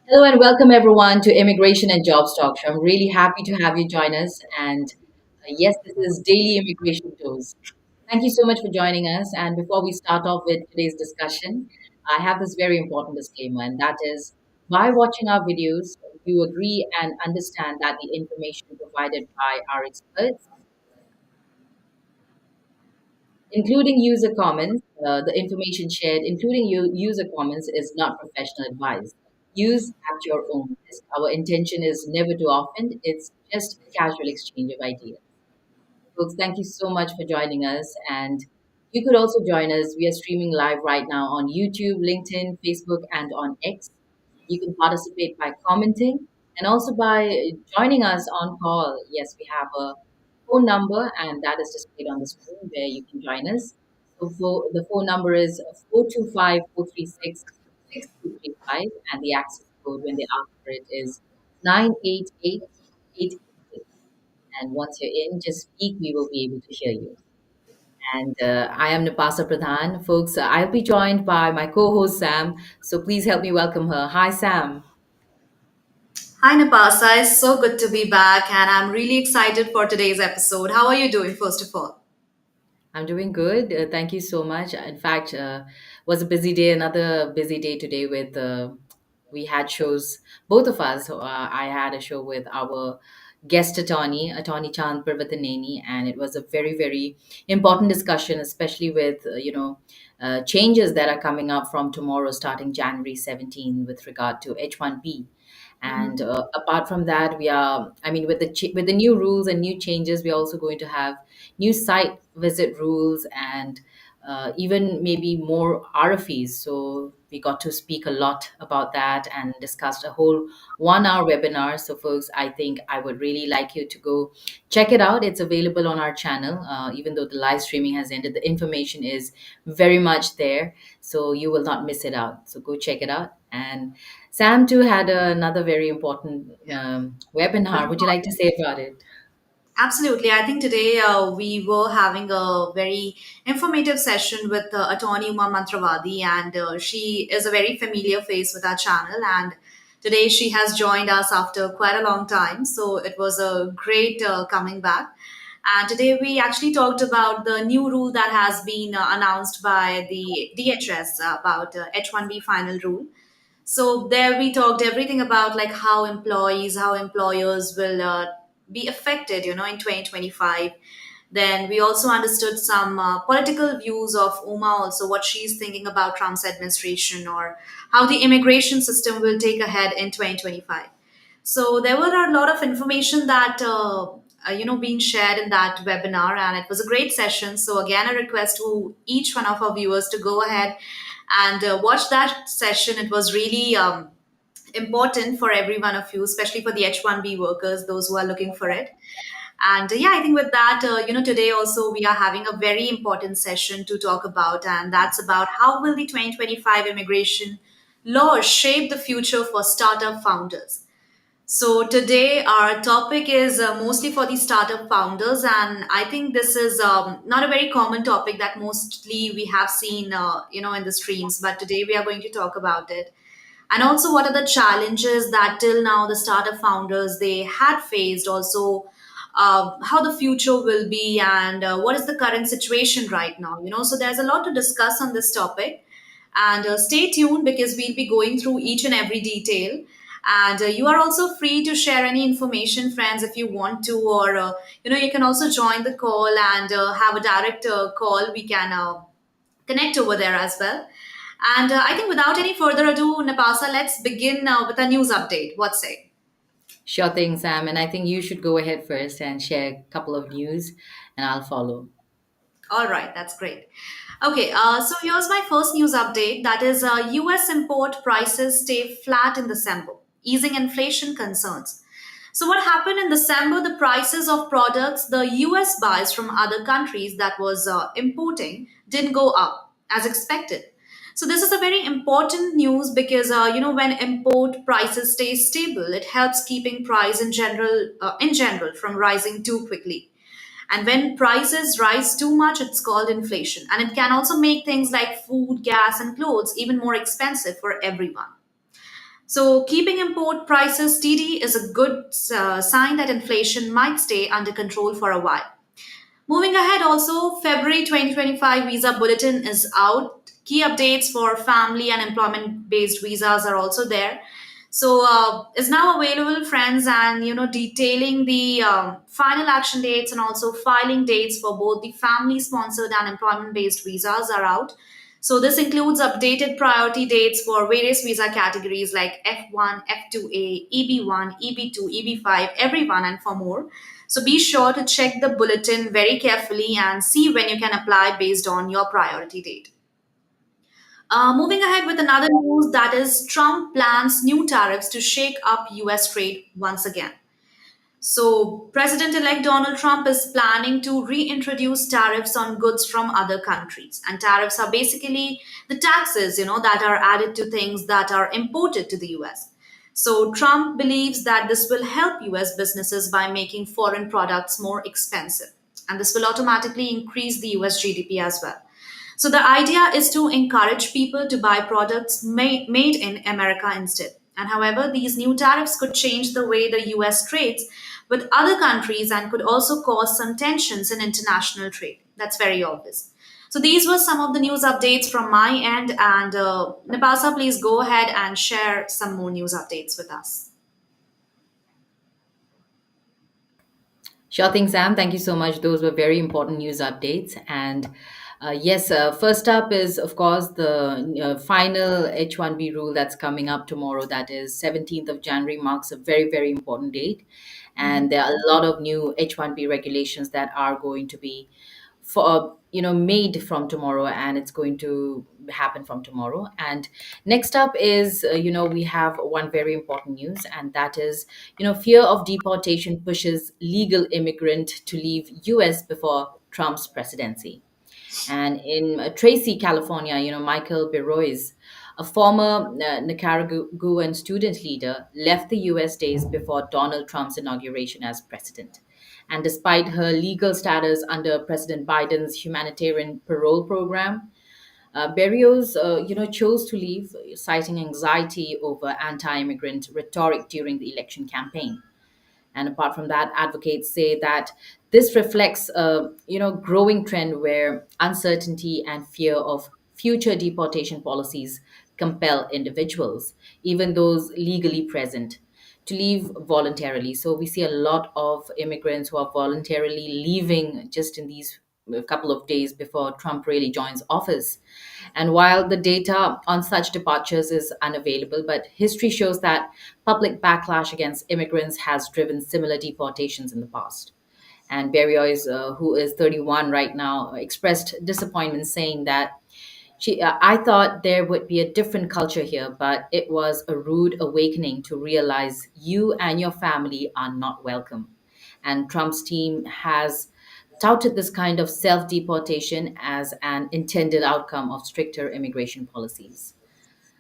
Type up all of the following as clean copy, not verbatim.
Hello and welcome everyone to Immigration and Jobs Talk Show. I'm really happy to have you join us. And yes, this is Daily Immigration Tours. Thank you so much for joining us. And before we start off with today's discussion, I have this very important disclaimer, and that is by watching our videos, you agree and understand that the information provided by our experts including user comments, the information shared, including user comments, is not professional advice. Use at your own risk. Our intention is never to offend, it's just a casual exchange of ideas. Folks, thank you so much for joining us. And you could also join us. We are streaming live right now on YouTube, LinkedIn, Facebook, and on X. You can participate by commenting and also by joining us on call. Yes, we have a phone number, and that is displayed on the screen where you can join us. The phone number is 425-436-6235, and the access code when they ask for it is 988888. And once you're in, just speak, we will be able to hear you. And I am Napasa Pradhan. Folks, I'll be joined by my co host Sam. So please help me welcome her. Hi, Sam. Hi Napasa, it's so good to be back and I'm really excited for today's episode. How are you doing, first of all? I'm doing good. Thank you so much. In fact, was a busy day, another busy day today with we had shows, both of us. I had a show with our guest attorney Chand Parvataneni, and it was a very, very important discussion, especially with, changes that are coming up from tomorrow, starting January 17, with regard to H1B. And apart from that, with with the new rules and new changes, we're also going to have new site visit rules and even maybe more RFEs. So we got to speak a lot about that and discussed a whole 1 hour webinar. So folks, I think I would really like you to go check it out. It's available on our channel. Even though the live streaming has ended, the information is very much there. So you will not miss it out. So go check it out. And Sam too had another very important webinar. Would you like to say about it? Absolutely. I think today we were having a very informative session with attorney Uma Mantravadi, and she is a very familiar face with our channel. And today she has joined us after quite a long time. So it was a great coming back. And today we actually talked about the new rule that has been announced by the DHS about H1B final rule. So there we talked everything about like how employees, how employers will be affected, in 2025. Then we also understood some political views of Uma, also what she's thinking about Trump's administration or how the immigration system will take ahead in 2025. So there were a lot of information that being shared in that webinar, and it was a great session. So again, a request to each one of our viewers to go ahead and watch that session. It was really important for every one of you, especially for the H1B workers, those who are looking for it. And yeah, I think with that, today also we are having a very important session to talk about, and that's about how will the 2025 immigration laws shape the future for startup founders. So today our topic is mostly for the startup founders, and I think this is not a very common topic that mostly we have seen, in the streams. But today we are going to talk about it, and also what are the challenges that till now the startup founders they had faced. Also, how the future will be, and what is the current situation right now. So there's a lot to discuss on this topic, and stay tuned because we'll be going through each and every detail. And you are also free to share any information, friends, if you want to, or you can also join the call and have a direct call. We can connect over there as well. And I think without any further ado, Napasa, let's begin with a news update. What say? Sure thing, Sam. And I think you should go ahead first and share a couple of news, and I'll follow. All right, that's great. Okay, so here's my first news update. That is, US import prices stay flat in December, easing inflation concerns. So, what happened in December? The prices of products the US buys from other countries that was importing didn't go up as expected. So, this is a very important news because when import prices stay stable, it helps keeping price in general from rising too quickly. And when prices rise too much, it's called inflation. And it can also make things like food, gas, and clothes even more expensive for everyone. So, keeping import prices steady is a good sign that inflation might stay under control for a while. Moving ahead, also, February 2025 visa bulletin is out. Key updates for family and employment based visas are also there. So, is now available, friends, and detailing the final action dates and also filing dates for both the family sponsored and employment based visas are out. So, this includes updated priority dates for various visa categories like F1, F2A, EB1, EB2, EB5, everyone, and for more. So be sure to check the bulletin very carefully and see when you can apply based on your priority date. Moving ahead with another news, that is Trump plans new tariffs to shake up US trade once again. So, President elect Donald Trump is planning to reintroduce tariffs on goods from other countries. And tariffs are basically the taxes, that are added to things that are imported to the US. So, Trump believes that this will help US businesses by making foreign products more expensive. And this will automatically increase the US GDP as well. So the idea is to encourage people to buy products made in America instead. And however, these new tariffs could change the way the US trades with other countries and could also cause some tensions in international trade. That's very obvious. So these were some of the news updates from my end. And Napasa, please go ahead and share some more news updates with us. Sure thing, Sam. Thank you so much. Those were very important news updates. And yes, first up is, of course, the final H1B rule that's coming up tomorrow. That is 17th of January, marks a very, very important date. And there are a lot of new H1B regulations that are going to be made from tomorrow, and it's going to happen from tomorrow. And next up is we have one very important news, and that is fear of deportation pushes legal immigrant to leave US before Trump's presidency. And in Tracy, California, Michael Berois, a former Nicaraguan student leader, left the US days before Donald Trump's inauguration as president. And despite her legal status under President Biden's humanitarian parole program, Berrios, chose to leave, citing anxiety over anti-immigrant rhetoric during the election campaign. And apart from that, advocates say that this reflects a growing trend where uncertainty and fear of future deportation policies compel individuals, even those legally present, to leave voluntarily. So we see a lot of immigrants who are voluntarily leaving just in these couple of days before Trump really joins office. And while the data on such departures is unavailable, but history shows that public backlash against immigrants has driven similar deportations in the past. And Berrioz, who is 31 right now, expressed disappointment, saying that I thought there would be a different culture here, but it was a rude awakening to realize you and your family are not welcome. And Trump's team has touted this kind of self deportation as an intended outcome of stricter immigration policies.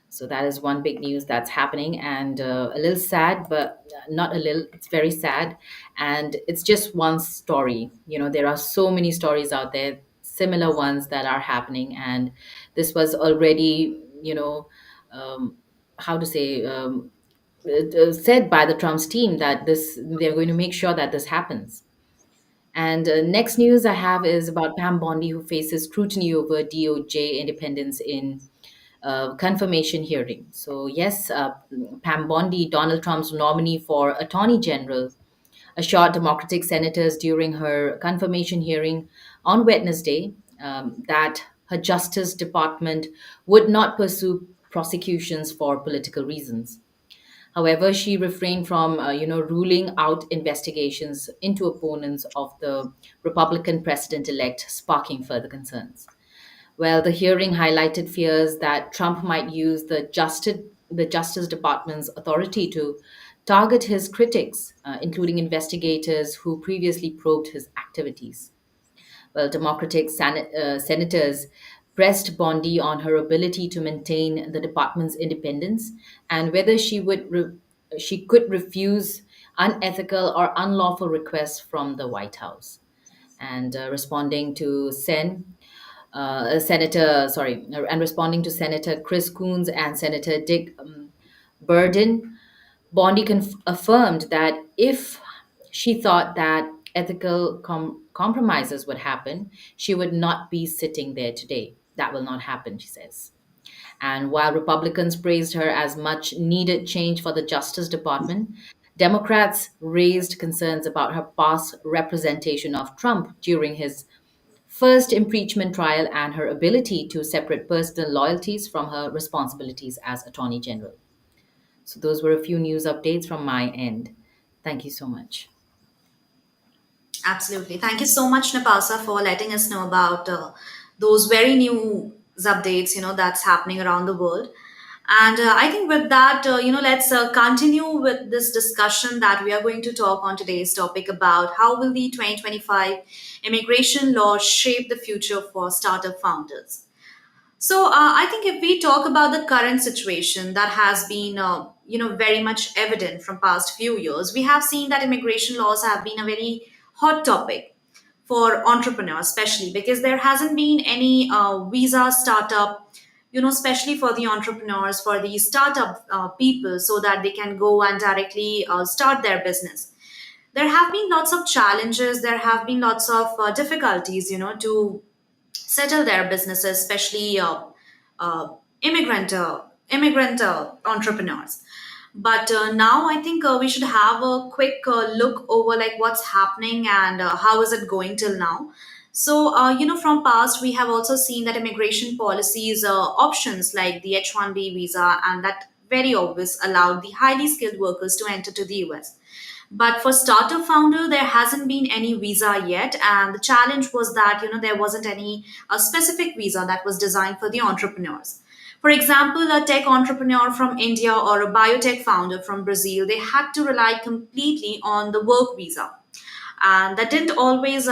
So that is one big news that's happening, and a little sad, but not a little. It's very sad, and it's just one story. There are so many stories out there, similar ones that are happening, and this was already, how to say, said by the Trump's team that this they're going to make sure that this happens. And next news I have is about Pam Bondi, who faces scrutiny over DOJ independence in confirmation hearing. So, yes, Pam Bondi, Donald Trump's nominee for Attorney General, assured Democratic senators during her confirmation hearing on Wednesday that her Justice Department would not pursue prosecutions for political reasons. However, she refrained from, ruling out investigations into opponents of the Republican president-elect, sparking further concerns. Well, the hearing highlighted fears that Trump might use the Justice Department's authority to target his critics, including investigators who previously probed his activities. Well, Democratic senators pressed Bondi on her ability to maintain the department's independence and whether she could refuse unethical or unlawful requests from the White House. And responding to Senator Chris Coons and Senator Dick burden, Bondi affirmed that if she thought that ethical compromises would happen, she would not be sitting there today. That will not happen, she says. And while Republicans praised her as much needed change for the Justice Department, Democrats raised concerns about her past representation of Trump during his first impeachment trial and her ability to separate personal loyalties from her responsibilities as Attorney General. So, those were a few news updates from my end. Thank you so much. Absolutely. Thank you so much, Napasa, for letting us know about those very news updates, that's happening around the world. And I think with that, let's continue with this discussion that we are going to talk on today's topic about how will the 2025 immigration law shape the future for startup founders. So I think if we talk about the current situation that has been, very much evident from past few years, we have seen that immigration laws have been a very hot topic for entrepreneurs, especially because there hasn't been any visa startup, especially for the entrepreneurs, for the startup people, so that they can go and directly start their business. There have been lots of challenges. There have been lots of difficulties, to settle their businesses, especially uh, immigrant entrepreneurs. But now I think we should have a quick look over like what's happening and how is it going till now. So from past we have also seen that immigration policies options like the H-1B visa and that very obvious allowed the highly skilled workers to enter to the US. But for startup founder, there hasn't been any visa yet, and the challenge was that there wasn't any specific visa that was designed for the entrepreneurs. For example, a tech entrepreneur from India or a biotech founder from Brazil, they had to rely completely on the work visa, and that didn't always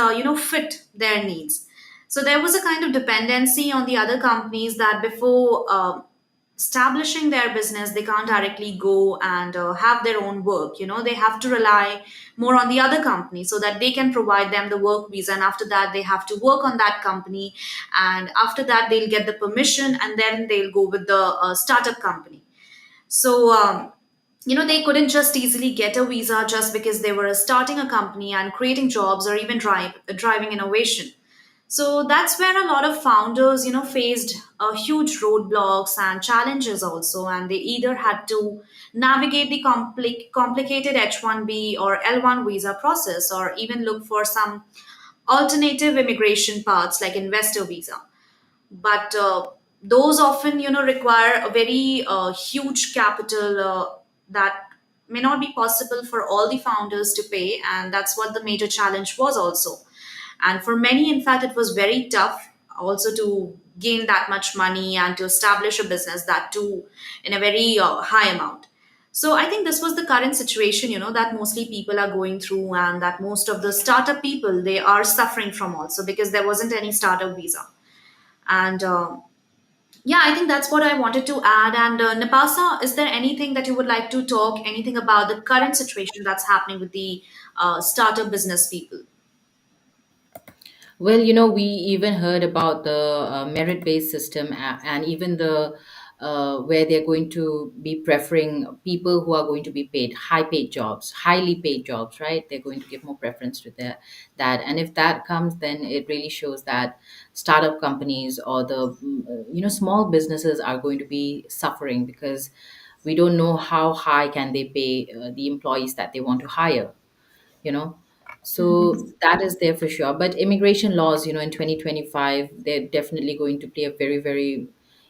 fit their needs. So there was a kind of dependency on the other companies that before establishing their business they can't directly go and have their own work. They have to rely more on the other company so that they can provide them the work visa, and after that they have to work on that company, and after that they'll get the permission and then they'll go with the startup company. So they couldn't just easily get a visa just because they were starting a company and creating jobs or even driving innovation. So that's where a lot of founders, faced huge roadblocks and challenges also, and they either had to navigate the complicated H-1B or L-1 visa process, or even look for some alternative immigration paths like investor visa. But those often, require a very huge capital that may not be possible for all the founders to pay, and that's what the major challenge was also. And for many, in fact, it was very tough also to gain that much money and to establish a business, that too in a very high amount. So I think this was the current situation, that mostly people are going through, and that most of the startup people they are suffering from also because there wasn't any startup visa. And yeah, I think that's what I wanted to add. And Napasa, is there anything that you would like to talk, anything about the current situation that's happening with the startup business people? Well, we even heard about the merit-based system and even the where they're going to be preferring people who are going to be paid high-paid jobs, highly paid jobs, right? They're going to give more preference to that, and if that comes, then it really shows that startup companies or the small businesses are going to be suffering because we don't know how high can they pay the employees that they want to hire, you know so that is there for sure. But immigration laws, in 2025, they're definitely going to play a very, very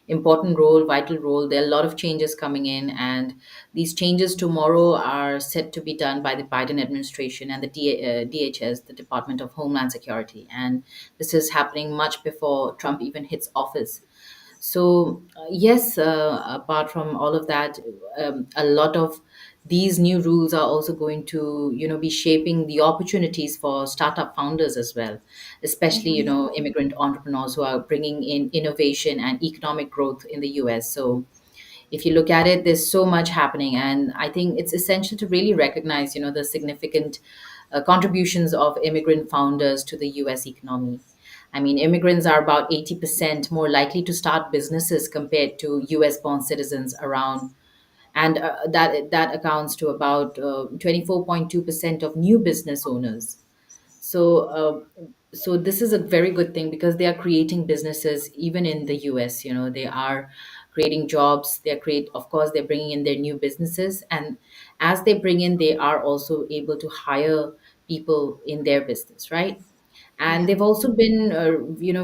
important role, vital role. There are a lot of changes coming in, and these changes tomorrow are set to be done by the Biden administration and the DHS, the Department of Homeland Security. And this is happening much before Trump even hits office. So, yes, apart from all of that, a lot of these new rules are also going to, be shaping the opportunities for startup founders as well, especially, immigrant entrepreneurs who are bringing in innovation and economic growth in the US. So, if you look at it, there's so much happening, and I think it's essential to really recognize, the significant contributions of immigrant founders to the US economy. I mean, immigrants are about 80% more likely to start businesses compared to US born citizens around and that accounts to about 24.2% of new business owners. So this is a very good thing because they are creating businesses even in the US. They are creating jobs. Of course, they're bringing in their new businesses, and as they bring in, they are also able to hire people in their business, right? And Yeah. they've also been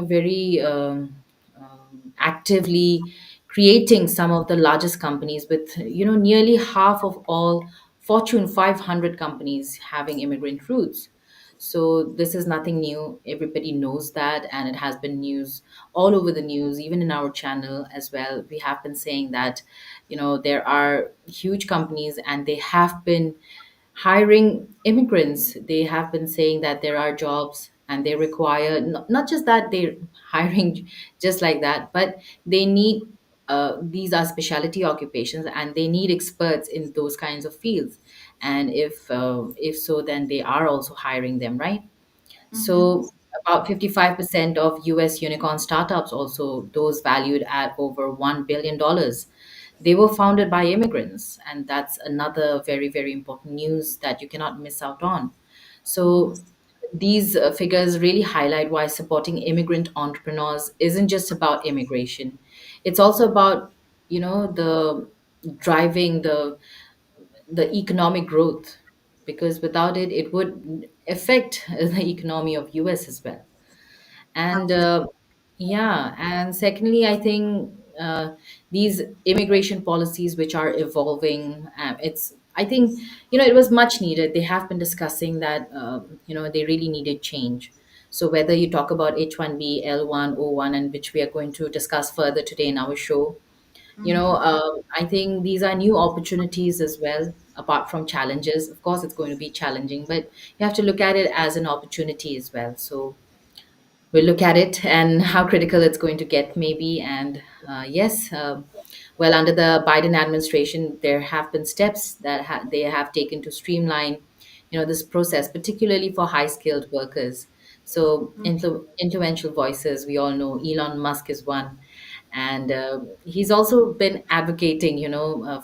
very actively creating some of the largest companies, with nearly half of all Fortune 500 companies having immigrant roots. So this is nothing new. Everybody knows that, and it has been news all over the news, even in our channel as well. We have been saying that there are huge companies, and they have been hiring immigrants. They have been saying that there are jobs, and they require not just that they're hiring just like that, but they need these are specialty occupations, and they need experts in those kinds of fields. And if so, then they are also hiring them, right? Mm-hmm. So about 55% of US unicorn startups, also those valued at over $1 billion, they were founded by immigrants. And that's another very, very important news that you cannot miss out on. So these figures really highlight why supporting immigrant entrepreneurs isn't just about immigration. It's also about, the driving the economic growth, because without it, it would affect the economy of US as well. And yeah, and secondly, I think these immigration policies which are evolving, it's I think it was much needed. They have been discussing that they really needed change. So whether you talk about H1B, L1, O1, and which we are going to discuss further today in our show, I think these are new opportunities as well, apart from challenges. Of course, it's going to be challenging, but you have to look at it as an opportunity as well. So we'll look at it and how critical it's going to get, maybe. And yes, well, under the Biden administration, there have been steps that they have taken to streamline, this process, particularly for high skilled workers. So influential voices, we all know Elon Musk is one, and he's also been advocating,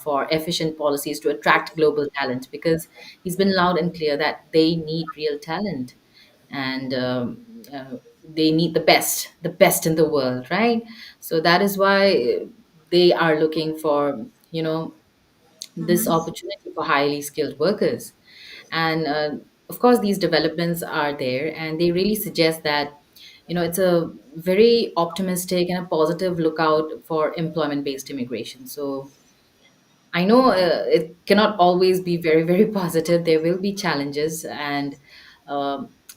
for efficient policies to attract global talent, because he's been loud and clear that they need real talent, and they need the best in the world, right? So that is why they are looking for, this Mm-hmm. opportunity for highly skilled workers. And of course, these developments are there, and they really suggest that, it's a very optimistic and a positive lookout for employment based immigration. So I know it cannot always be very, very positive. There will be challenges, and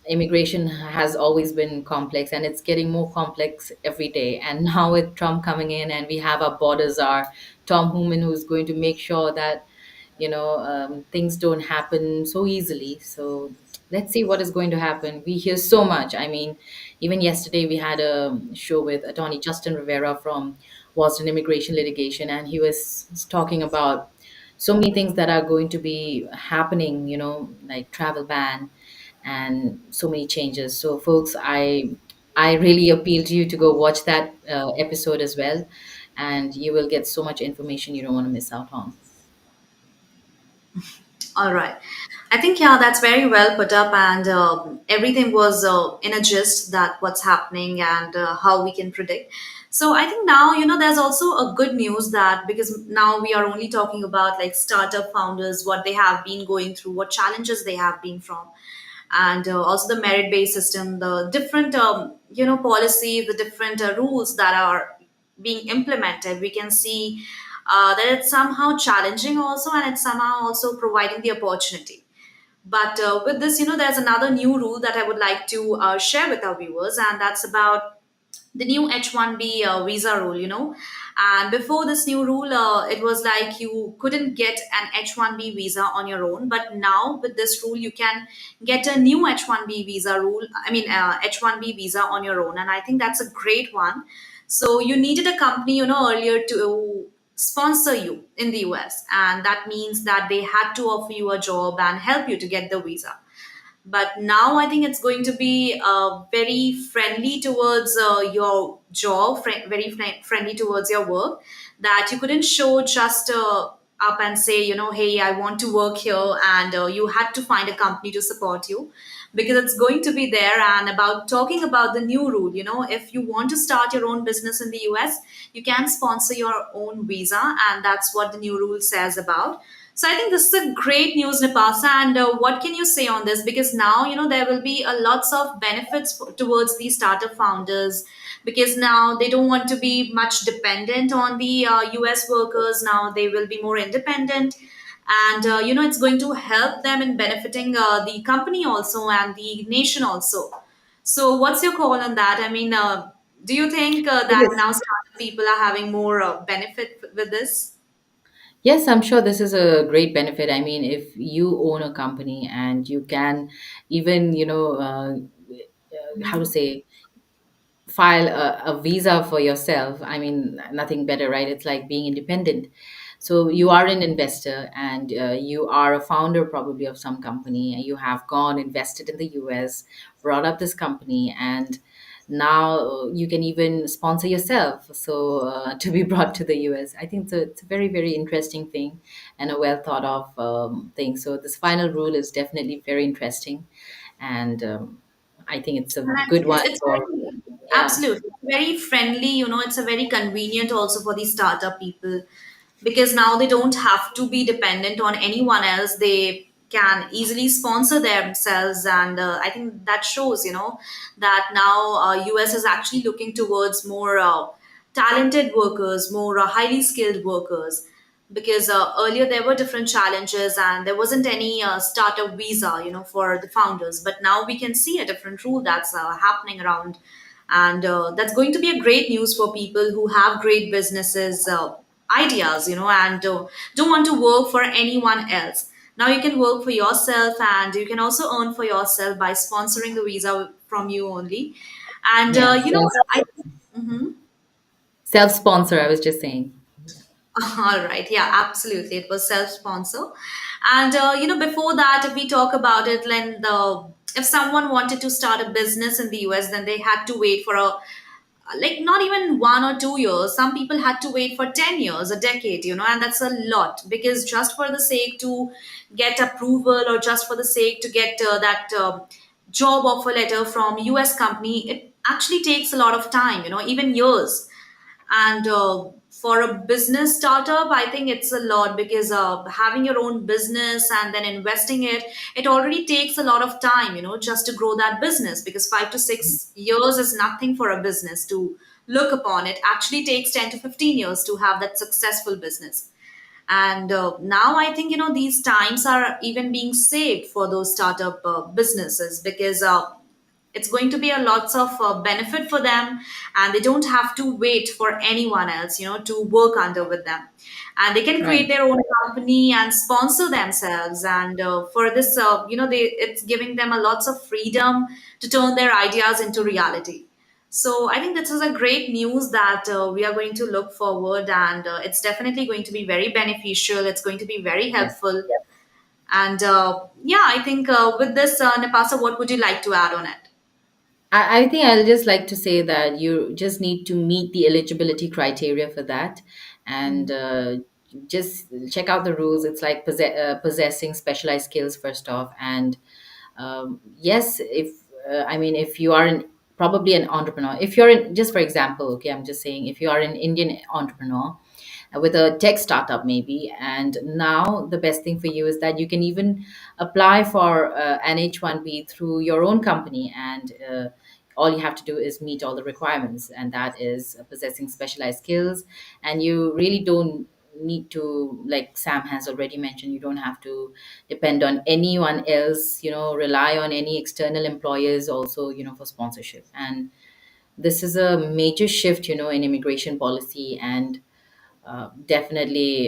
immigration has always been complex, and it's getting more complex every day. And now with Trump coming in, and we have our borders are Tom Hooman, who's going to make sure that things don't happen so easily. So let's see what is going to happen. We hear so much. I mean, even yesterday we had a show with attorney Justin Rivera from Boston Immigration Litigation, and he was talking about so many things that are going to be happening, like travel ban and so many changes. So folks, I really appeal to you to go watch that episode as well, and you will get so much information you don't want to miss out on. All right. I think, yeah, that's very well put up, and everything was in a gist that what's happening and how we can predict. So I think now, there's also a good news that because now we are only talking about like startup founders, what they have been going through, what challenges they have been from, and also the merit based system, the different, policies, the different rules that are being implemented. We can see that it's somehow challenging also, and it's somehow also providing the opportunity. But with this, there's another new rule that I would like to share with our viewers, and that's about the new H1B visa rule, And before this new rule, it was like you couldn't get an H1B visa on your own. But now with this rule, you can get a new H1B visa rule, H1B visa on your own. And I think that's a great one. So you needed a company, earlier to sponsor you in the US. And that means that they had to offer you a job and help you to get the visa. But now I think it's going to be very friendly towards your job, very friendly towards your work, that you couldn't show just up and say, hey, I want to work here, and you had to find a company to support you, because it's going to be there. And about talking about the new rule, if you want to start your own business in the US, you can sponsor your own visa, and that's what the new rule says about. So I think this is a great news, Nipasa. And what can you say on this? Because now, there will be a lots of benefits towards these startup founders, because now they don't want to be much dependent on the US workers. Now they will be more independent. And, it's going to help them in benefiting the company also and the nation also. So what's your call on that? I mean, do you think that Yes. now startup people are having more benefit with this? Yes, I'm sure this is a great benefit. I mean, if you own a company and you can even, how to say, file a visa for yourself. I mean, nothing better, right? It's like being independent. So you are an investor and you are a founder probably of some company, and you have gone invested in the US, brought up this company, and now you can even sponsor yourself. So to be brought to the US, I think it's a very, very interesting thing and a well thought of thing. So this final rule is definitely very interesting, and I think it's a And I good think one it's for, very, yeah. absolutely very friendly. It's a very convenient also for the startup people, because now they don't have to be dependent on anyone else. They can easily sponsor themselves, and I think that shows, that now US is actually looking towards more talented workers, more highly skilled workers, because earlier there were different challenges and there wasn't any startup visa, for the founders. But now we can see a different rule that's happening around, and that's going to be a great news for people who have great businesses ideas, and don't want to work for anyone else. Now you can work for yourself, and you can also earn for yourself by sponsoring the visa from you only. And Yeah, I. Mhm. self sponsor. I was just saying. All right. Yeah, absolutely. It was self-sponsor. And before that, if we talk about it, then if someone wanted to start a business in the US, then they had to wait for a, like, not even 1 or 2 years. Some people had to wait for 10 years, a decade, and that's a lot, because just for the sake to get approval, or just for the sake to get that job offer letter from US company, it actually takes a lot of time, even years. And for a business startup, I think it's a lot, because having your own business and then investing it already takes a lot of time, just to grow that business, because 5 to 6 years is nothing for a business to look upon. It actually takes 10 to 15 years to have that successful business. And now I think, these times are even being saved for those startup businesses, because it's going to be a lots of benefit for them, and they don't have to wait for anyone else, to work under with them. And they can create Right. their own company and sponsor themselves. And for this, it's giving them a lots of freedom to turn their ideas into reality. So I think this is a great news that we are going to look forward, and it's definitely going to be very beneficial. It's going to be very Yes. helpful. And yeah, I think with this, Nepasa, what would you like to add on it? I think I'll just like to say that you just need to meet the eligibility criteria for that, and just check out the rules. It's like possessing specialized skills first off, and yes, if I mean, if you are probably an entrepreneur, if you're in, just for example, okay, I'm just saying, if you are an Indian entrepreneur with a tech startup maybe, and now the best thing for you is that you can even apply for an H-1B through your own company, and all you have to do is meet all the requirements, and that is possessing specialized skills. And you really don't need to, like Sam has already mentioned, you don't have to depend on anyone else, rely on any external employers also, for sponsorship. And this is a major shift, in immigration policy, and definitely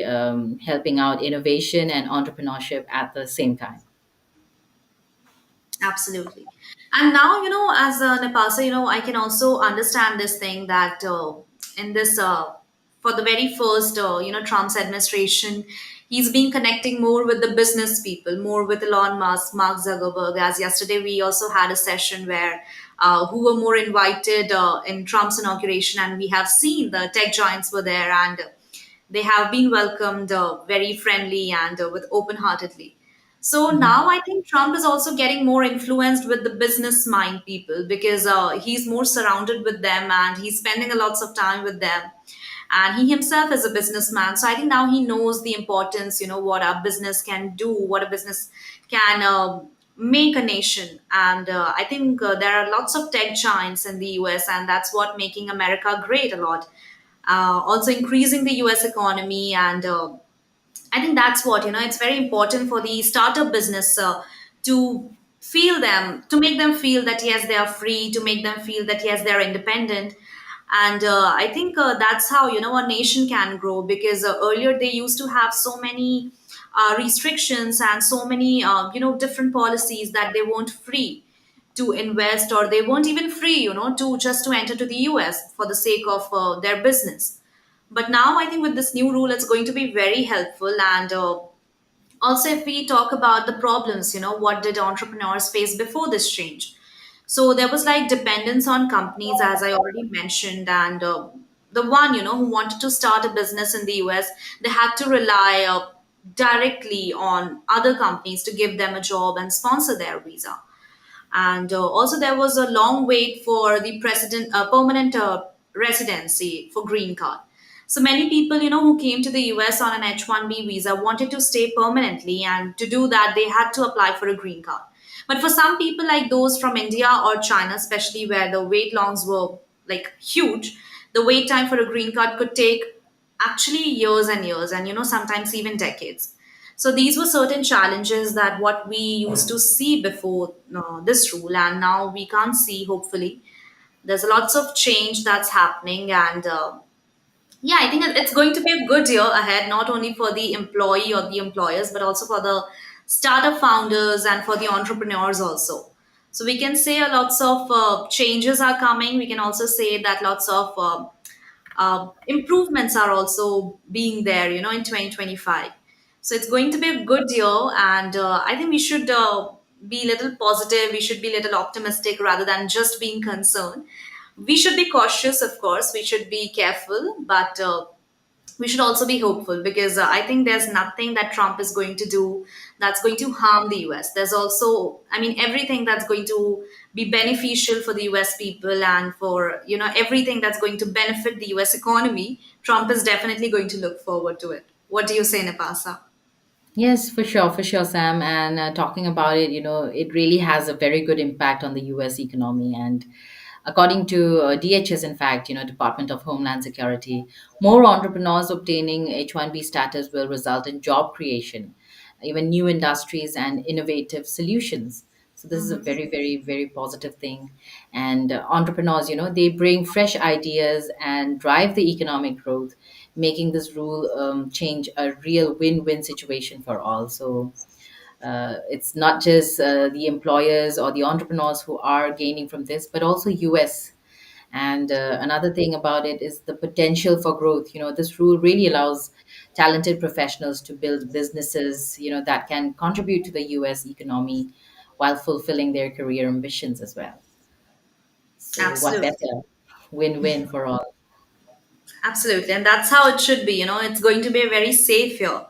helping out innovation and entrepreneurship at the same time. Absolutely. And now, as Nepalsa, I can also understand this thing that in this, for the very first, Trump's administration, he's been connecting more with the business people, more with Elon Musk, Mark Zuckerberg. As yesterday, we also had a session where who were more invited in Trump's inauguration, and we have seen the tech giants were there, and They have been welcomed very friendly and with open heartedly. So Mhm. now I think Trump is also getting more influenced with the business mind people because he's more surrounded with them and he's spending a lots of time with them. And he himself is a businessman, so I think now he knows the importance, what a business can do, what a business can make a nation. And I think there are lots of tech giants in the US, and that's what making America great a lot. Also increasing the US economy, and I think that's what, it's very important for the startup business to to make them feel that yes, they are free, to make them feel that yes, they're independent. And I think that's how, a nation can grow, because earlier they used to have so many restrictions and so many, different policies, that they weren't free to invest, or they weren't even free, to just to enter to the US for the sake of their business. But now I think with this new rule, it's going to be very helpful. And also, if we talk about the problems, what did entrepreneurs face before this change? So there was like dependence on companies, as I already mentioned. And the one, who wanted to start a business in the US, they had to rely directly on other companies to give them a job and sponsor their visa. And also there was a long wait for the president permanent residency for green card. So many people, who came to the US on an H-1B visa, wanted to stay permanently, and to do that they had to apply for a green card. But for some people, like those from India or China, especially where the wait longs were like huge, the wait time for a green card could take actually years and years, and sometimes even decades. So these were certain challenges that what we used to see before this rule, and now we can't see. Hopefully, there's lots of change that's happening, and yeah, I think it's going to be a good year ahead, not only for the employee or the employers, but also for the startup founders and for the entrepreneurs also. So we can say a lots of changes are coming. We can also say that lots of improvements are also being there, in 2025. So it's going to be a good year, and I think we should be a little positive. We should be a little optimistic rather than just being concerned. We should be cautious, of course. We should be careful, but we should also be hopeful, because I think there's nothing that Trump is going to do that's going to harm the US. There's also, I mean, everything that's going to be beneficial for the US people, and for, everything that's going to benefit the US economy. Trump is definitely going to look forward to it. What do you say, Napasa? Yes, for sure, Sam. And talking about it, it really has a very good impact on the US economy. And according to DHS, in fact, Department of Homeland Security, more entrepreneurs obtaining H-1B status will result in job creation, even new industries and innovative solutions. So this is a Hmm. very, very, very positive thing. And entrepreneurs, they bring fresh ideas and drive the economic growth, making this rule change a real win-win situation for all. So it's not just the employers or the entrepreneurs who are gaining from this, but also US. And another thing about it is the potential for growth. This rule really allows talented professionals to build businesses, that can contribute to the US economy while fulfilling their career ambitions as well. So what Absolutely. better? Win-win for all. Absolutely, and that's how it should be. It's going to be a very safe year.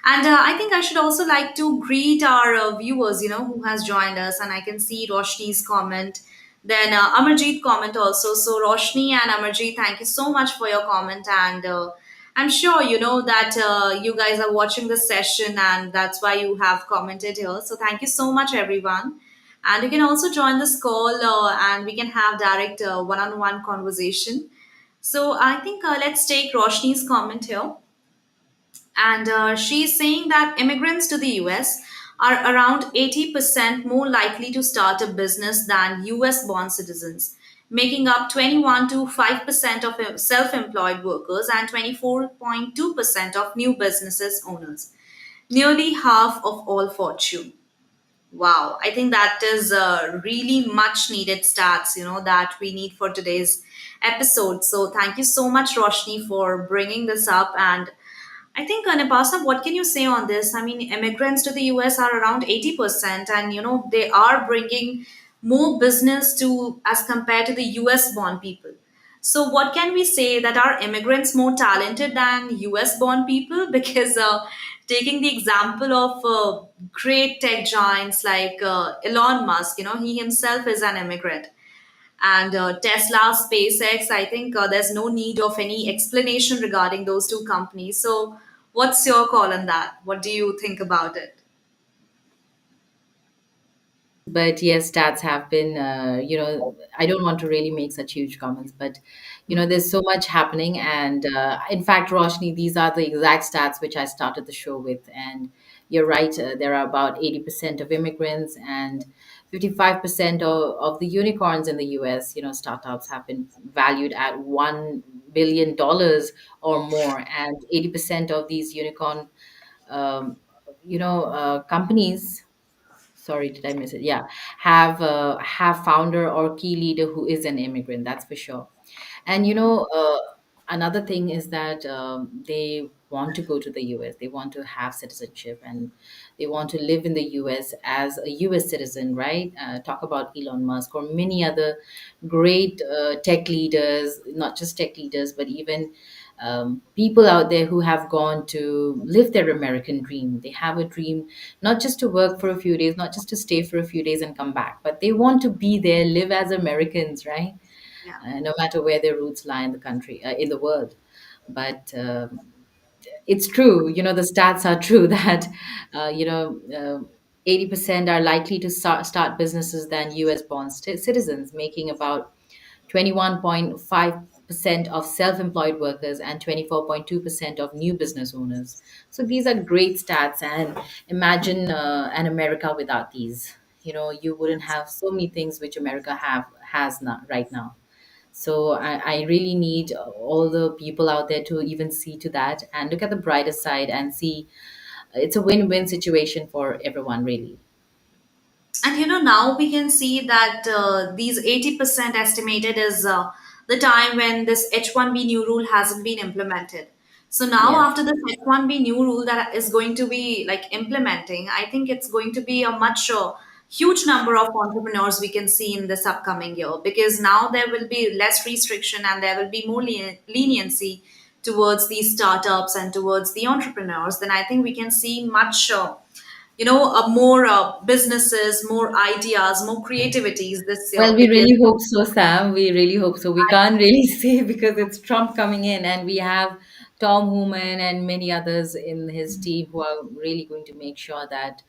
And I think I should also like to greet our viewers, who has joined us. And I can see Roshni's comment, then Amarjeet comment also. So Roshni and Amarjeet, thank you so much for your comment. And I'm sure you know that you guys are watching this session, and that's why you have commented here. So thank you so much, everyone. And you can also join this call, and we can have direct one-on-one conversation. So I think let's take Roshni's comment here. And she's saying that immigrants to the US are around 80% more likely to start a business than US born citizens, making up 21 to 5% of self employed workers and 24.2% of new businesses owners, nearly half of all Fortune. Wow, I think that is really much needed stats, that we need for today's episode. So thank you so much, Roshni, for bringing this up. And I think, Anipasa, what can you say on this? I mean, immigrants to the US are around 80%, and they are bringing more business to as compared to the US born people. So, what can we say, that are immigrants more talented than US born people? Because taking the example of great tech giants like Elon Musk, he himself is an immigrant. And Tesla, SpaceX, I think there's no need of any explanation regarding those two companies. So, what's your call on that? What do you think about it? But yes, stats have been, I don't want to really make such huge comments, but there's so much happening. And in fact, Roshni, these are the exact stats which I started the show with. And you're right, there are about 80% of immigrants, and 55% of the unicorns in the US, startups have been valued at $1 billion or more. And 80% of these unicorn um, companies, sorry, did I miss it? Yeah, have founder or key leader who is an immigrant, that's for sure. And another thing is that they want to go to the US, they want to have citizenship, and they want to live in the US as a US citizen, right? Talk about Elon Musk or many other great tech leaders, not just tech leaders, but even people out there who have gone to live their American dream. They have a dream not just to work for a few days, not just to stay for a few days and come back, but they want to be there, live as Americans, right? Yeah. No matter where their roots lie in the country, in the world. But it's true, the stats are true that, uh, you know, uh, 80% are likely to start businesses than US born citizens, making about 21.5% of self employed workers and 24.2% of new business owners. So these are great stats. And imagine an America without these. You wouldn't have so many things which America has not right now. So I really need all the people out there to even see to that and look at the brighter side and see it's a win-win situation for everyone, really. And now we can see that these 80% estimated is the time when this H1B new rule hasn't been implemented. So now, Yes. after this H1B new rule that is going to be like implementing, I think it's going to be a much huge number of entrepreneurs we can see in this upcoming year, because now there will be less restriction and there will be more leniency towards these startups and towards the entrepreneurs. Then I think we can see much. More businesses, more ideas, more creativities this year, Well, we because really hope so, Sam. We really hope so. We can't really say because it's Trump coming in, and we have Tom Hooman and many others in his team who are really going to make sure that,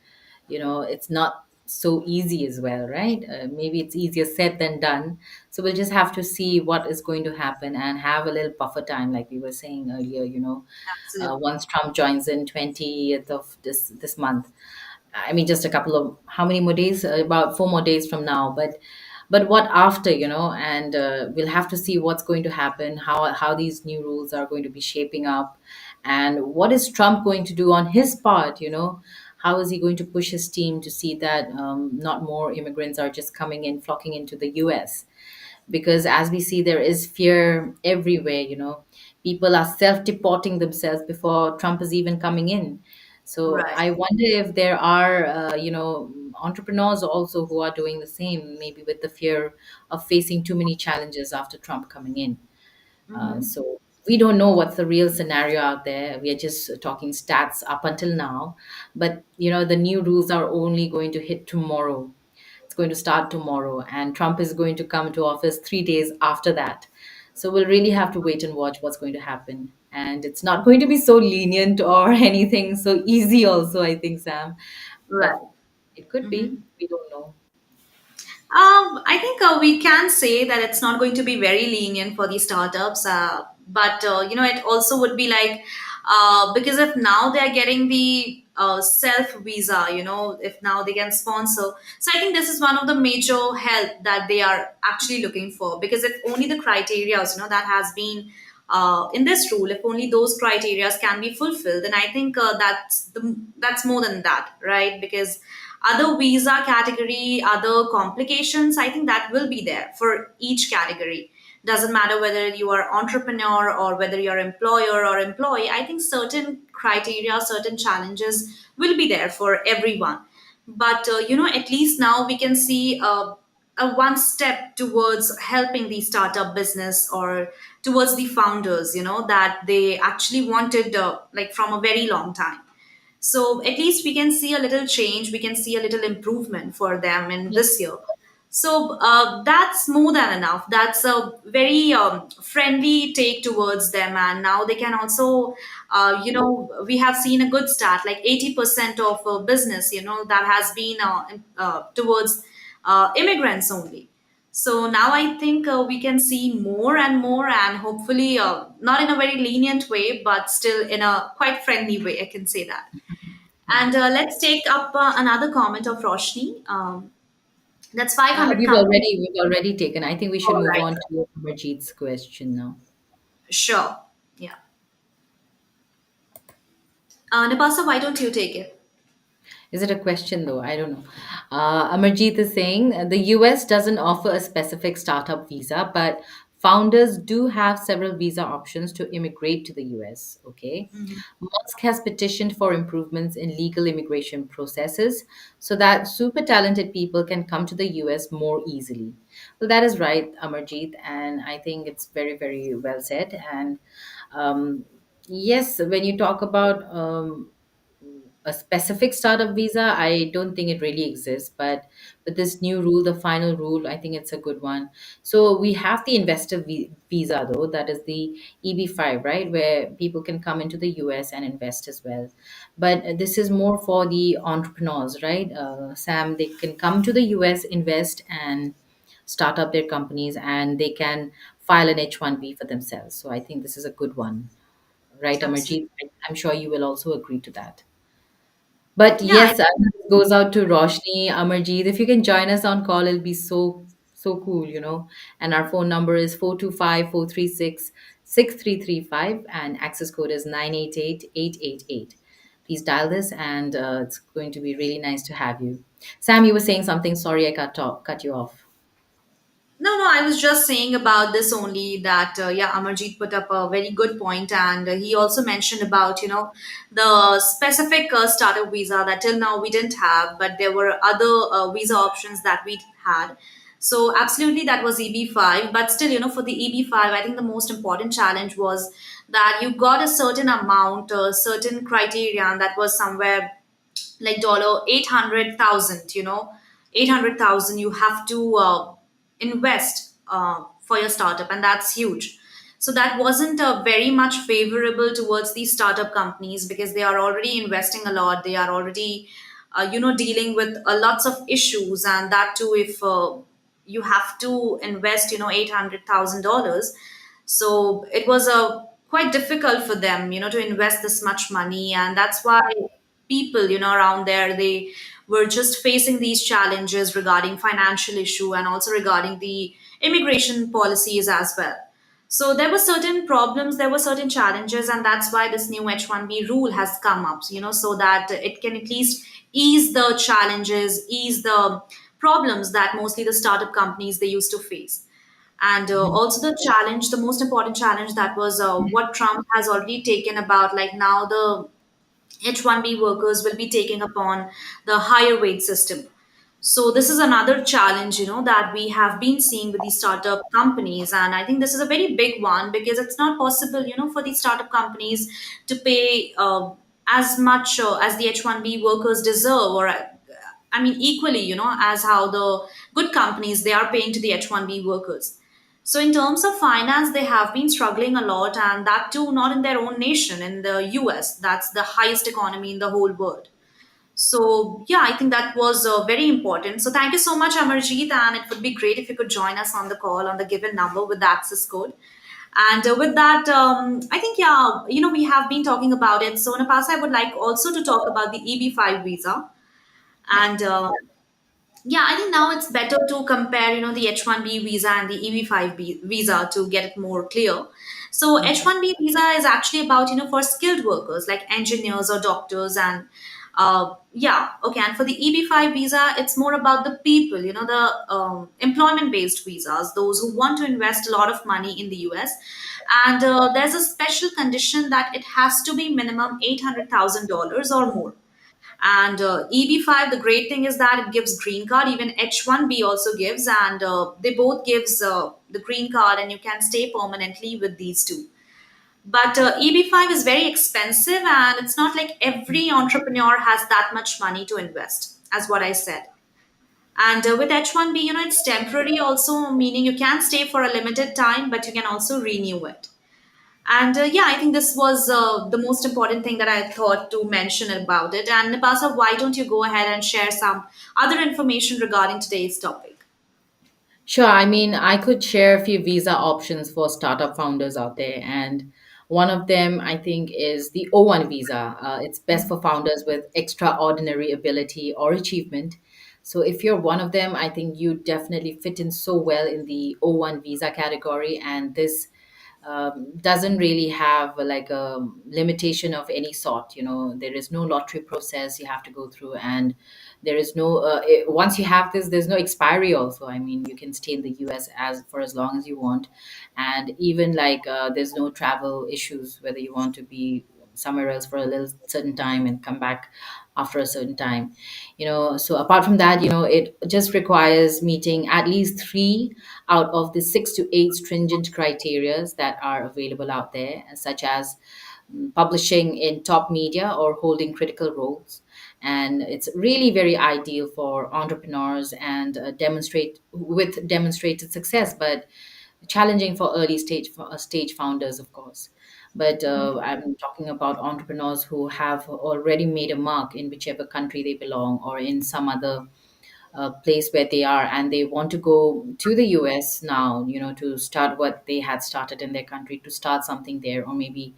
it's not so easy as well, right? Maybe it's easier said than done. So we'll just have to see what is going to happen and have a little buffer time, like we were saying earlier, absolutely. once Trump joins in 20th of this month. I mean, just a couple of how many more days? About 4 more days from now. But what after? And we'll have to see what's going to happen, how these new rules are going to be shaping up, and what is Trump going to do on his part? How is he going to push his team to see that not more immigrants are just coming in, flocking into the U.S., because as we see there is fear everywhere. People are self-deporting themselves before Trump is even coming in. So Right. I wonder if there are entrepreneurs also who are doing the same, maybe with the fear of facing too many challenges after Trump coming in. So we don't know what's the real scenario out there. We are just talking stats up until now. But the new rules are only going to hit tomorrow. It's going to start tomorrow, and Trump is going to come to office 3 days after that. So we'll really have to wait and watch what's going to happen. And it's not going to be so lenient or anything so easy, also, I think, Sam. Right. But it could be. We don't know. I think we can say that it's not going to be very lenient for the startups, but it also would be like, because if now they are getting the self visa, if now they can sponsor. So I think this is one of the major help that they are actually looking for, because if only the criteria, that has been in this rule, if only those criteria can be fulfilled, then I think that's more than that, right? Because other visa category, other complications, I think that will be there for each category. Doesn't matter whether you are entrepreneur or whether you're employer or employee. I think certain criteria, certain challenges will be there for everyone. But at least now we can see. a one step towards helping the startup business or towards the founders, that they actually wanted, like from a very long time. So at least we can see a little change, we can see a little improvement for them in Yeah. this year. So that's more than enough. That's a very friendly take towards them. And now they can also, we have seen a good start, like 80% of business, that has been towards immigrants only. So now I think we can see more and more, and hopefully, not in a very lenient way, but still in a quite friendly way. I can say that. Yeah. And let's take up another comment of Roshni. That's 500 companies. We've already taken. I think we should All move right. on to Amarjeet's question now. Sure. Yeah. Napasa, why don't you take it? Is it a question though? I don't know. Amarjeet is saying the US doesn't offer a specific startup visa, but founders do have several visa options to immigrate to the US. Okay. Mhm. Musk has petitioned for improvements in legal immigration processes so that super talented people can come to the US more easily. Well, that is right, Amarjeet, and I think it's very, very well said. And um, yes, when you talk about a specific startup visa, I don't think it really exists. But with this new rule, the final rule, I think it's a good one. So we have the investor visa, though, that is the EB-5, right, where people can come into the US and invest as well. But this is more for the entrepreneurs, right? Sam, they can come to the US, invest, and start up their companies, and they can file an H-1B for themselves. So I think this is a good one, right, Absolutely. Amarjeet? I'm sure you will also agree to that. But Yeah, yes, this goes out to Roshni, Amarjeet. If you can join us on call, it'll be so cool, you know. And our phone number is 425-436-6335, and access code is 988-888. Please dial this, and it's going to be really nice to have you. Sam, you were saying something. Sorry, I cut you off. no, no, I was just saying about this only that, yeah, Amarjeet put up a very good point, and he also mentioned about, the specific startup visa that till now we didn't have, but there were other visa options that we had. So, absolutely, that was EB-5, but still, for the EB-5, I think the most important challenge was that you got a certain amount, a certain criteria, and that was somewhere like dollar 800,000, 800,000 you have to invest for your startup, and that's huge. So that wasn't very much favorable towards these startup companies because they are already investing a lot, they are already dealing with lots of issues, and that too if you have to invest $800,000. So it was quite difficult for them to invest this much money, and that's why people around there, they were just facing these challenges regarding financial issue and also regarding the immigration policies as well. So there were certain problems, there were certain challenges, and that's why this new H1B rule has come up, so that it can at least ease the challenges, ease the problems that mostly the startup companies they used to face. And also the challenge, the most important challenge, that was what Trump has already taken about, like now the H1B workers will be taking upon the higher wage system. So this is another challenge, that we have been seeing with these startup companies, and I think this is a very big one because it's not possible, for these startup companies to pay as much as the H1B workers deserve, or I mean equally, as how the good companies they are paying to the H1B workers. So, in terms of finance, they have been struggling a lot, and that too, not in their own nation, in the US. That's the highest economy in the whole world. So, yeah, I think that was very important. So, thank you so much, Amarjeet, and it would be great if you could join us on the call on the given number with the access code. And with that, I think, yeah, we have been talking about it. So, Napasa, I would like also to talk about the EB-5 visa. Yeah. And yeah, I think now it's better to compare, the H1B visa and the EB-5 visa to get it more clear. So Okay. H1B visa is actually about, for skilled workers like engineers or doctors, and yeah, okay. And for the EB-5 visa, it's more about the people, the employment-based visas, those who want to invest a lot of money in the US. And there's a special condition that it has to be minimum $800,000 or more. And EB5, the great thing is that it gives green card. Even H1B also gives, and they both gives the green card, and you can stay permanently with these two. But EB5 is very expensive, and it's not like every entrepreneur has that much money to invest, as what I said. And with H1B, it's temporary also, meaning you can stay for a limited time, but you can also renew it. And yeah, I think this was the most important thing that I thought to mention about it. And Napasa, why don't you go ahead and share some other information regarding today's topic? Sure. I mean, I could share a few visa options for startup founders out there. And one of them, I think, is the O1 visa. It's best for founders with extraordinary ability or achievement. So if you're one of them, I think you definitely fit in so well in the O1 visa category. And this doesn't really have like a limitation of any sort. There is no lottery process you have to go through, and there is no once you have this, there's no expiry also. I mean, you can stay in the US as for as long as you want, and even like there's no travel issues whether you want to be somewhere else for a little certain time and come back after a certain time. So apart from that, it just requires meeting at least three out of the 6 to 8 stringent criterias that are available out there, such as publishing in top media or holding critical roles. And it's really very ideal for entrepreneurs and demonstrated success, but challenging for early stage founders, of course. But I'm talking about entrepreneurs who have already made a mark in whichever country they belong or in some other place where they are, and they want to go to the US now, to start what they had started in their country, to start something there, or maybe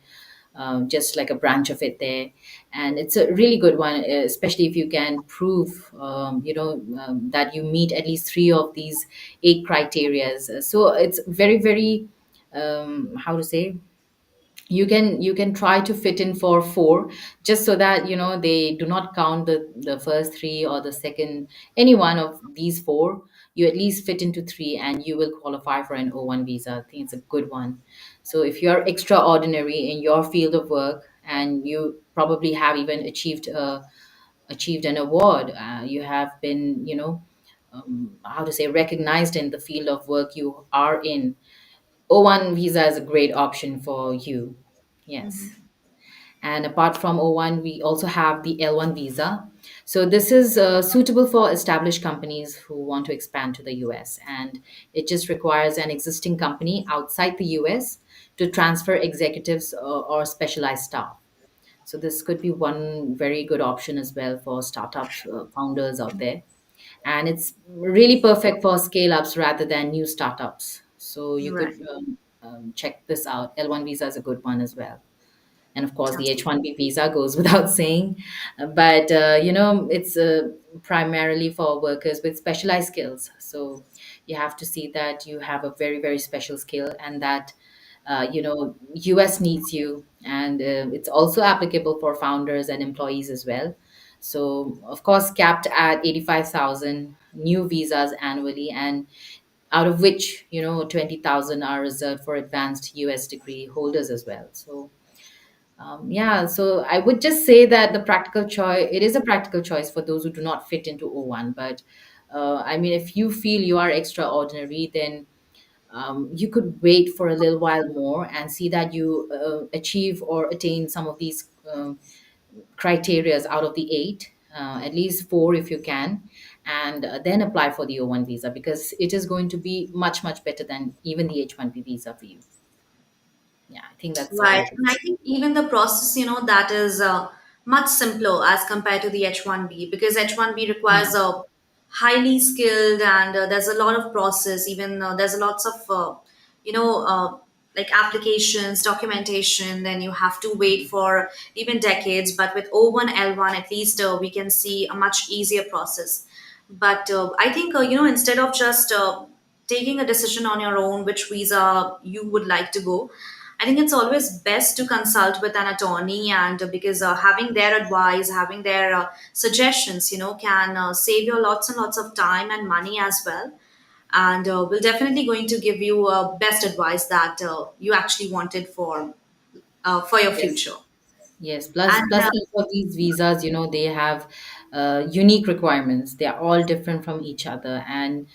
just like a branch of it there. And it's a really good one, especially if you can prove, that you meet at least three of these 8 criterias. So it's very, very, how to say, you can try to fit in for 4, just so that they do not count the first 3 or the second, any one of these 4. You at least fit into 3 and you will qualify for an O1 visa. I think it's a good one. So if you're extraordinary in your field of work and you probably have even achieved an award, you have been, how to say, recognized in the field of work you are in, O1 visa is a great option for you. Yes. And apart from O1, we also have the L1 visa. So this is suitable for established companies who want to expand to the US. And it just requires an existing company outside the US to transfer executives or specialized staff. So this could be one very good option as well for startup founders out there. And it's really perfect for scale ups rather than new startups. So you Right. could check this out. L1 visa is a good one as well. And of course, the H1B visa goes without saying. But, it's primarily for workers with specialized skills. So you have to see that you have a very, very special skill, and that, US needs you. And it's also applicable for founders and employees as well. So, of course, capped at 85,000 new visas annually, and out of which, 20,000 are reserved for advanced US degree holders as well. So, yeah, so I would just say that it is a practical choice for those who do not fit into O1. But I mean, if you feel you are extraordinary, then you could wait for a little while more and see that you achieve or attain some of these criterias out of the 8, at least 4 if you can, and then apply for the O1 visa, because it is going to be much, much better than even the H1B visa for you. Yeah, I think that's all Right. I could And I say. think even the process, that is much simpler as compared to the H1B, because H1B requires Yeah. a highly skilled, and there's a lot of process. Even there's a lots of, you know, uh, like applications, documentation, then you have to wait for even decades. But with O1, L1, at least we can see a much easier process. But I think, instead of just taking a decision on your own which visa you would like to go, I think it's always best to consult with an attorney, and because having their advice, having their suggestions, can save you lots and lots of time and money as well. And will definitely going to give you best advice that you actually wanted for your Yes. future. Yes, And plus each of these visas, they have unique requirements. They are all different from each other, and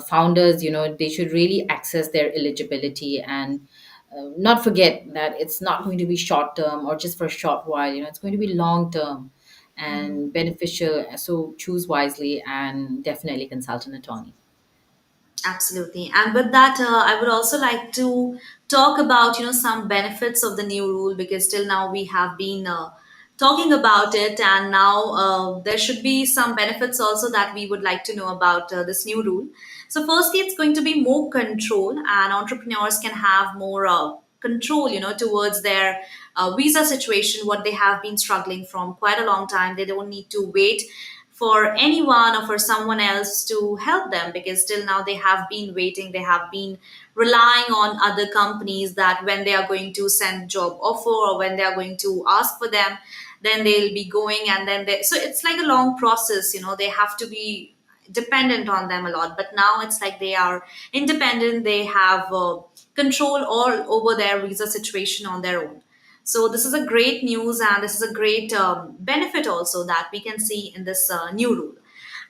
founders, they should really access their eligibility and not forget that it's not going to be short term or just for a short while. It's going to be long term and beneficial. So choose wisely and definitely consult an attorney. absolutely. And with that, I would also like to talk about, some benefits of the new rule, because till now we have been talking about it, and now there should be some benefits also that we would like to know about this new rule. So, firstly, it's going to be more control, and entrepreneurs can have more control, towards their visa situation, what they have been struggling from quite a long time. They don't need to wait for anyone or for someone else to help them, because till now they have been waiting, they have been relying on other companies that when they are going to send job offer or when they are going to ask for them, then they'll be going, and then so it's like a long process, they have to be dependent on them a lot. But now it's like they are independent, they have control all over their visa situation on their own. So this is a great news, and this is a great benefit also that we can see in this new rule.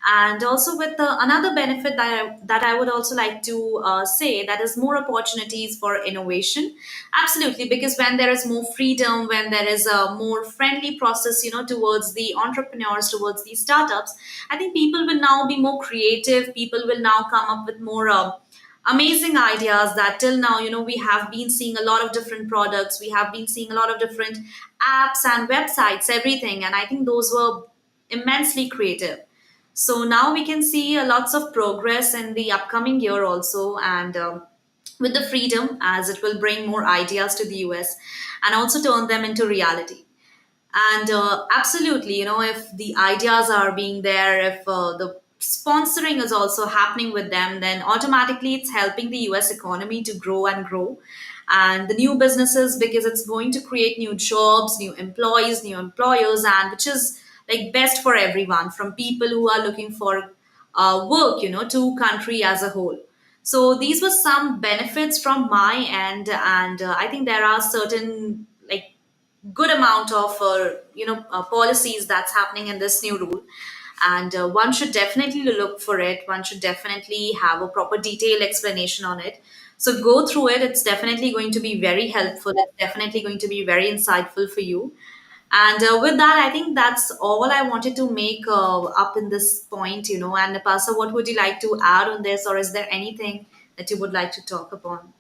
And also with another benefit that I would also like to say, that is more opportunities for innovation. Absolutely, because when there is more freedom, when there is a more friendly process, towards the entrepreneurs, towards the startups, I think people will now be more creative. People will now come up with more amazing ideas that till now, we have been seeing a lot of different products, we have been seeing a lot of different apps and websites, everything, and I think those were immensely creative. So now we can see lots of progress in the upcoming year also, and with the freedom, as it will bring more ideas to the US and also turn them into reality. And absolutely, if the ideas are being there, if the sponsoring is also happening with them, then automatically it's helping the US economy to grow and grow. And the new businesses, because it's going to create new jobs, new employees, new employers, and which is like best for everyone, from people who are looking for work, to country as a whole. So these were some benefits from my end, and I think there are certain like good amount of policies that's happening in this new rule, and one should definitely look for it, one should definitely have a proper detailed explanation on it. So go through it, it's definitely going to be very helpful, it's definitely going to be very insightful for you. And with that, I think that's all I wanted to make up in this point, and Napasa, what would you like to add on this, or is there anything that you would like to talk upon?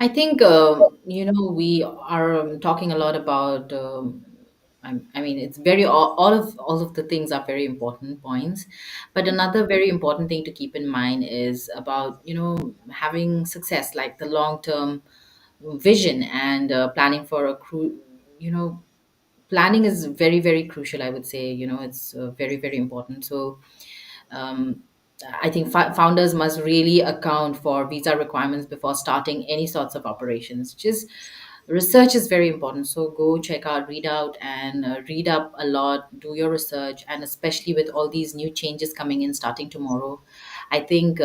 I think we are talking a lot about. I mean, it's very all of the things are very important points, but another very important thing to keep in mind is about having success, like the long term vision and planning for you know planning is very very crucial. I would say it's very very important. So um, I think founders must really account for visa requirements before starting any sorts of operations. Just research is very important. So go check out, read out, and read up a lot. Do your research, and especially with all these new changes coming in starting tomorrow, I think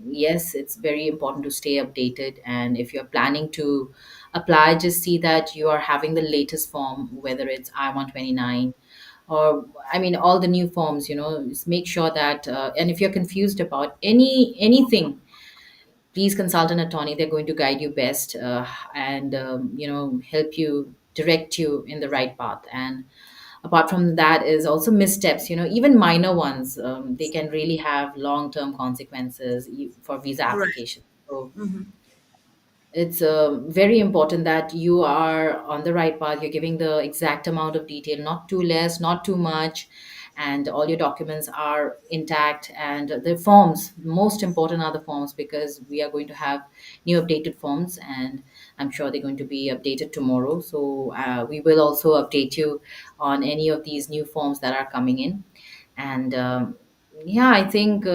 yes, it's very important to stay updated. And if you're planning to apply, just see that you are having the latest form, whether it's I-129 or I mean all the new forms. Just make sure that and if you're confused about anything, please consult an attorney. They're going to guide you best and help you, direct you in the right path. And apart from that is also missteps, even minor ones, they can really have long-term consequences for visa Right. application. So it's very important that you are on the right path. You're giving the exact amount of detail, not too less, not too much, and all your documents are intact. And the forms, most important are the forms, because we are going to have new updated forms, and I'm sure they're going to be updated tomorrow. So we will also update you on any of these new forms that are coming in. And yeah, I think.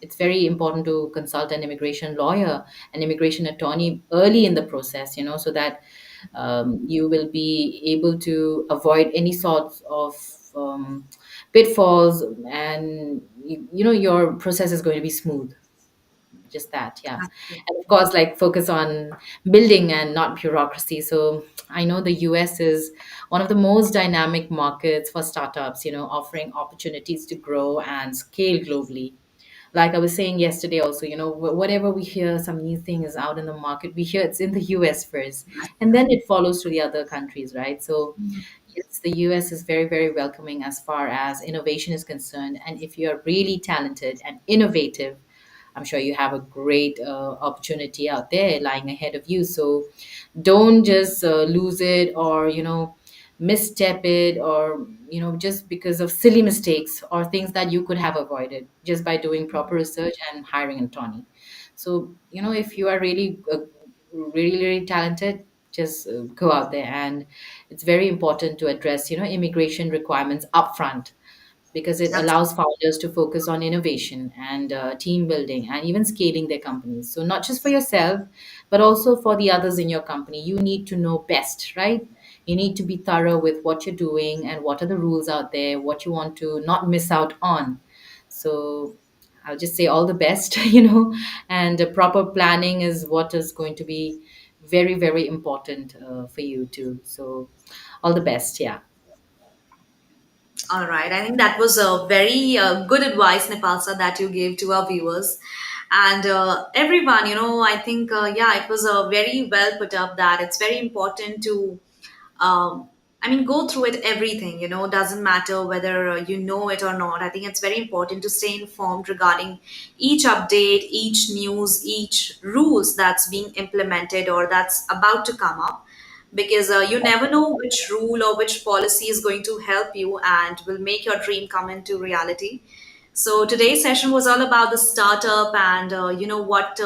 It's very important to consult an immigration lawyer, an immigration attorney early in the process, so that you will be able to avoid any sorts of pitfalls, and your process is going to be smooth. just that. Yeah. Absolutely. And of course, like focus on building and not bureaucracy. So I know the US is one of the most dynamic markets for startups, offering opportunities to grow and scale globally. Like I was saying yesterday also, whatever we hear, some new thing is out in the market, we hear it's in the US first, and then it follows to the other countries, right? So yes, the US is very, very welcoming as far as innovation is concerned. And if you're really talented and innovative, I'm sure you have a great opportunity out there lying ahead of you. So don't just lose it, or misstep it, or just because of silly mistakes or things that you could have avoided just by doing proper research and hiring an attorney. So if you are really talented, just go out there. And it's very important to address immigration requirements upfront, because it allows founders to focus on innovation and team building and even scaling their companies. So, not just for yourself, but also for the others in your company. You need to know best, right? You need to be thorough with what you're doing and what are the rules out there, what you want to not miss out on. So, I'll just say all the best, and proper planning is what is going to be very, very important for you too. So, all the best. Yeah. All right. I think that was a very good advice, Nepalsa, that you gave to our viewers. And everyone, I think, yeah, it was very well put up that it's very important to, go through it, everything, doesn't matter whether you know it or not. I think it's very important to stay informed regarding each update, each news, each rules that's being implemented or that's about to come up, because you never know which rule or which policy is going to help you and will make your dream come into reality. So today's session was all about the startup and what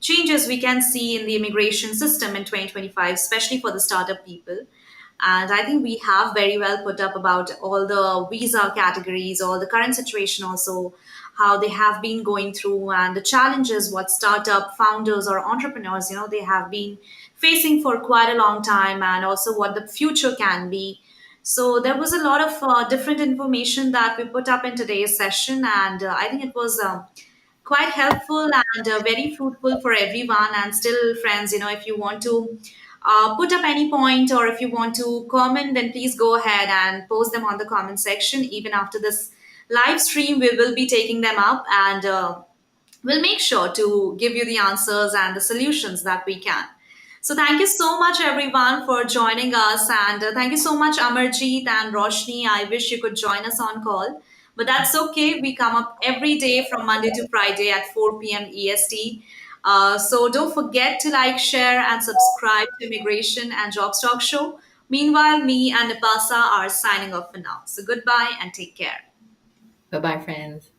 changes we can see in the immigration system in 2025, especially for the startup people. And I think we have very well put up about all the visa categories or the current situation also, how they have been going through and the challenges what startup founders or entrepreneurs, they have been facing for quite a long time, and also what the future can be. So there was a lot of different information that we put up in today's session, and I think it was quite helpful and very fruitful for everyone. And still, friends, if you want to put up any point or if you want to comment, then please go ahead and post them on the comment section. Even after this live stream, we will be taking them up, and we'll make sure to give you the answers and the solutions that we can. So thank you so much, everyone, for joining us. And thank you so much, Amarjeet and Roshni. I wish you could join us on call, but that's okay. We come up every day from Monday to Friday at 4 p.m. EST. So don't forget to like, share, and subscribe to Immigration and Jobs Talk Show. Meanwhile, me and Nipasa are signing off for now. So goodbye and take care. Bye bye, friends.